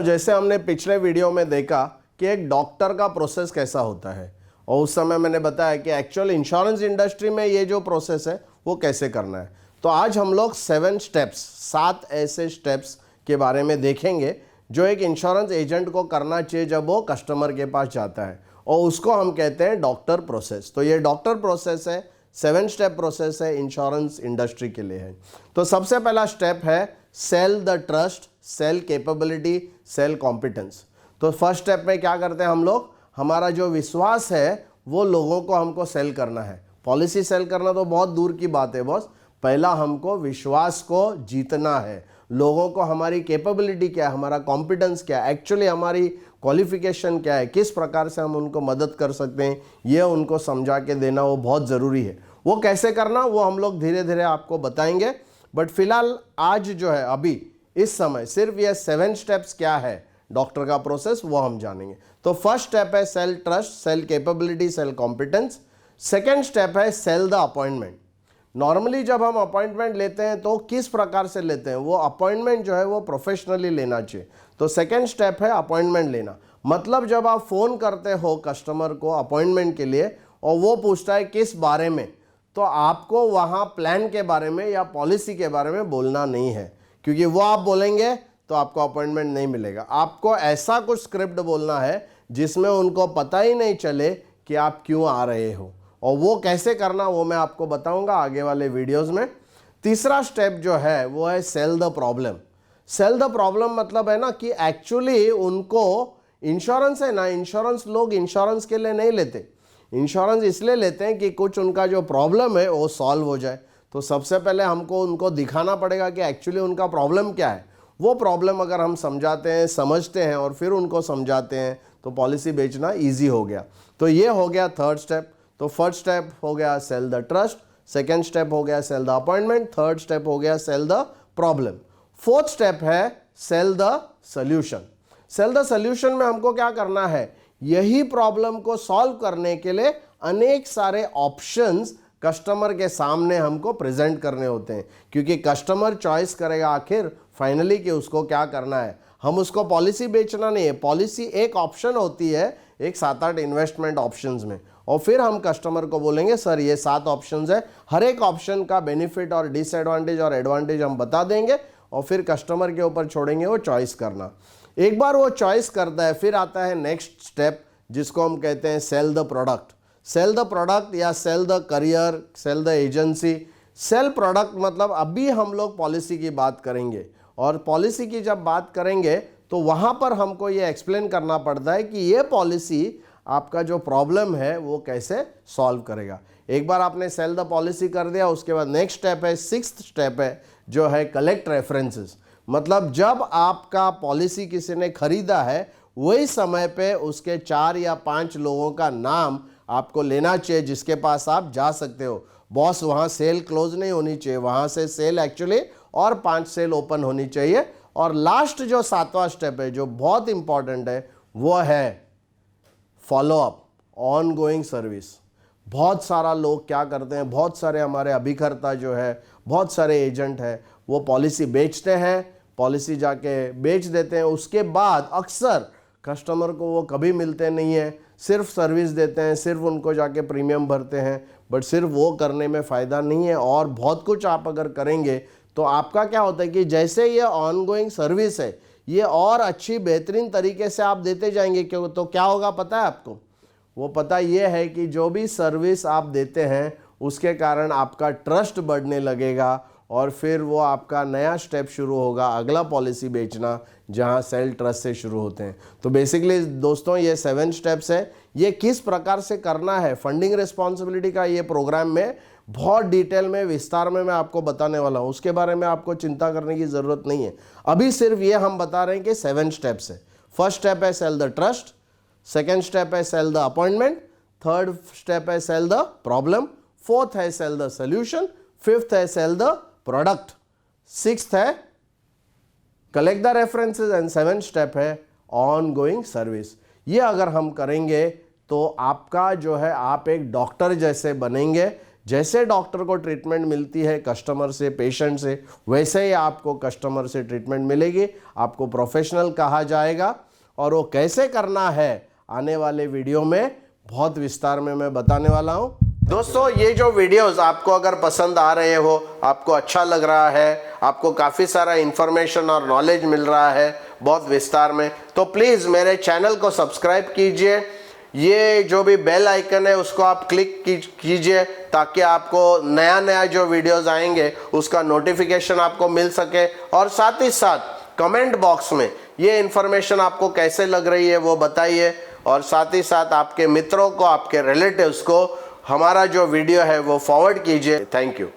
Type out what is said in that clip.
जैसे हमने पिछले वीडियो में देखा कि एक डॉक्टर का प्रोसेस कैसा होता है, और उस समय मैंने बताया कि एक्चुअल इंश्योरेंस इंडस्ट्री में ये जो प्रोसेस है वो कैसे करना है। तो आज हम लोग 7 ऐसे स्टेप्स के बारे में देखेंगे जो एक इंश्योरेंस एजेंट को करना चाहिए जब वो कस्टमर के पास जाता है, और उसको हम कहते हैं डॉक्टर प्रोसेस। तो ये डॉक्टर प्रोसेस है, 7 स्टेप प्रोसेस है, इंश्योरेंस इंडस्ट्री के लिए है। तो सबसे पहला स्टेप है sell the trust, sell capability, sell competence. तो फर्स्ट स्टेप में क्या करते हैं हम लोग, हमारा जो विश्वास है वो लोगों को हमको सेल करना है। पॉलिसी सेल करना तो बहुत दूर की बात है बॉस, पहला हमको विश्वास को जीतना है। लोगों को हमारी कैपेबिलिटी क्या है, हमारा कॉम्पिटेंस क्या है, एक्चुअली हमारी क्वालिफिकेशन क्या है, किस प्रकार से हम उनको मदद कर सकते हैं, ये उनको समझा के देना वो बहुत ज़रूरी है। वो कैसे करना वो हम लोग धीरे धीरे आपको बताएंगे, बट फिलहाल आज जो है अभी इस समय सिर्फ ये 7 स्टेप्स क्या है डॉक्टर का प्रोसेस वो हम जानेंगे। तो फर्स्ट स्टेप है sell trust, sell capability, sell competence. Second step है सेल द अपॉइंटमेंट। नॉर्मली जब हम अपॉइंटमेंट लेते हैं तो किस प्रकार से लेते हैं, वो अपॉइंटमेंट जो है वो प्रोफेशनली लेना चाहिए। तो सेकेंड स्टेप है अपॉइंटमेंट लेना। मतलब जब आप फ़ोन करते हो कस्टमर को अपॉइंटमेंट के लिए और वो पूछता है किस बारे में, तो आपको वहाँ प्लान के बारे में या पॉलिसी के बारे में बोलना नहीं है, क्योंकि वो आप बोलेंगे तो आपको अपॉइंटमेंट नहीं मिलेगा। आपको ऐसा कुछ स्क्रिप्ट बोलना है जिसमें उनको पता ही नहीं चले कि आप क्यों आ रहे हो, और वो कैसे करना वो मैं आपको बताऊंगा आगे वाले वीडियोस में। तीसरा स्टेप जो है वो है sell the problem. Sell the problem मतलब है ना कि एक्चुअली उनको इंश्योरेंस है ना, इंश्योरेंस लोग इंश्योरेंस के लिए नहीं लेते, इंश्योरेंस इसलिए लेते हैं कि कुछ उनका जो प्रॉब्लम है वो सॉल्व हो जाए। तो सबसे पहले हमको उनको दिखाना पड़ेगा कि एक्चुअली उनका प्रॉब्लम क्या है। वो प्रॉब्लम अगर हम समझाते हैं, समझते हैं और फिर उनको समझाते हैं तो पॉलिसी बेचना ईजी हो गया। तो ये हो गया थर्ड स्टेप। तो फर्स्ट स्टेप हो गया sell the trust, second step हो गया sell the appointment, third step हो गया sell the problem. Fourth step है sell the solution. Sell the solution में हमको क्या करना है, यही प्रॉब्लम को सॉल्व करने के लिए अनेक सारे ऑप्शंस कस्टमर के सामने हमको प्रेजेंट करने होते हैं, क्योंकि कस्टमर चॉइस करेगा आखिर फाइनली कि उसको क्या करना है। हम उसको पॉलिसी बेचना नहीं है, पॉलिसी एक ऑप्शन होती है एक 7-8 इन्वेस्टमेंट ऑप्शंस में, और फिर हम कस्टमर को बोलेंगे सर ये 7 ऑप्शंस है, हर एक ऑप्शन का बेनिफिट और डिसएडवांटेज और एडवांटेज हम बता देंगे, और फिर कस्टमर के ऊपर छोड़ेंगे वो चॉइस करना। एक बार वो चॉइस करता है फिर आता है नेक्स्ट स्टेप जिसको हम कहते हैं sell the product. Sell the product या sell the career, sell the agency. Sell product मतलब अभी हम लोग पॉलिसी की बात करेंगे, और पॉलिसी की जब बात करेंगे तो वहाँ पर हमको ये एक्सप्लेन करना पड़ता है कि ये पॉलिसी आपका जो प्रॉब्लम है वो कैसे सॉल्व करेगा। एक बार आपने सेल द पॉलिसी कर दिया, उसके बाद नेक्स्ट स्टेप है, सिक्स्थ स्टेप है जो है कलेक्ट रेफरेंसेस। मतलब जब आपका पॉलिसी किसी ने खरीदा है वही समय पे उसके 4 या 5 लोगों का नाम आपको लेना चाहिए जिसके पास आप जा सकते हो। बॉस वहाँ सेल क्लोज नहीं होनी चाहिए, वहाँ से सेल एक्चुअली और 5 सेल ओपन होनी चाहिए। और लास्ट जो 7वां स्टेप है जो बहुत इंपॉर्टेंट है वो है follow up, on going service. बहुत सारा लोग क्या करते हैं, बहुत सारे हमारे अभिकर्ता जो है, बहुत सारे एजेंट है, वो पॉलिसी बेचते हैं, पॉलिसी जाके बेच देते हैं, उसके बाद अक्सर कस्टमर को वो कभी मिलते नहीं है, सिर्फ सर्विस देते हैं, सिर्फ उनको जाके प्रीमियम भरते हैं, बट सिर्फ वो करने में फ़ायदा नहीं है। और बहुत कुछ आप अगर करेंगे तो आपका क्या होता है कि जैसे ये ऑनगोइंग सर्विस है ये और अच्छी बेहतरीन तरीके से आप देते जाएंगे, क्यों तो क्या होगा पता है आपको, वो पता ये है कि जो भी सर्विस आप देते हैं उसके कारण आपका ट्रस्ट बढ़ने लगेगा, और फिर वो आपका नया स्टेप शुरू होगा, अगला पॉलिसी बेचना, जहां सेल ट्रस्ट से शुरू होते हैं। तो बेसिकली दोस्तों ये 7 स्टेप्स है। ये किस प्रकार से करना है, फंडिंग रिस्पॉन्सिबिलिटी का ये प्रोग्राम में बहुत डिटेल में विस्तार में मैं आपको बताने वाला हूँ, उसके बारे में आपको चिंता करने की ज़रूरत नहीं है। अभी सिर्फ ये हम बता रहे हैं कि 7 स्टेप्स है। फर्स्ट स्टेप है sell the trust, second step है sell the appointment, third step है सेल द प्रॉब्लम, फोर्थ है सेल द सोल्यूशन, फिफ्थ है सेल द प्रोडक्ट, सिक्स्थ है collect the references, and 7th step है on going service. ये अगर हम करेंगे तो आपका जो है आप एक डॉक्टर जैसे बनेंगे जैसे डॉक्टर को ट्रीटमेंट मिलती है कस्टमर से, पेशेंट से, वैसे ही आपको कस्टमर से ट्रीटमेंट मिलेगी। आपको प्रोफेशनल कहा जाएगा और वो कैसे करना है आने वाले वीडियो में बहुत विस्तार में मैं बताने वाला हूं। दोस्तों, ये जो वीडियोस आपको अगर पसंद आ रहे हो, आपको अच्छा लग रहा है, आपको काफ़ी सारा इंफॉर्मेशन और नॉलेज मिल रहा है बहुत विस्तार में, तो प्लीज़ मेरे चैनल को सब्सक्राइब कीजिए। ये जो भी बेल आइकन है उसको आप क्लिक कीजिए ताकि आपको नया नया जो वीडियोस आएंगे उसका नोटिफिकेशन आपको मिल सके। और साथ ही साथ कमेंट बॉक्स में ये इन्फॉर्मेशन आपको कैसे लग रही है वो बताइए। और साथ ही साथ आपके मित्रों को, आपके रिलेटिव्स को हमारा जो वीडियो है वो फॉरवर्ड कीजिए। Thank you.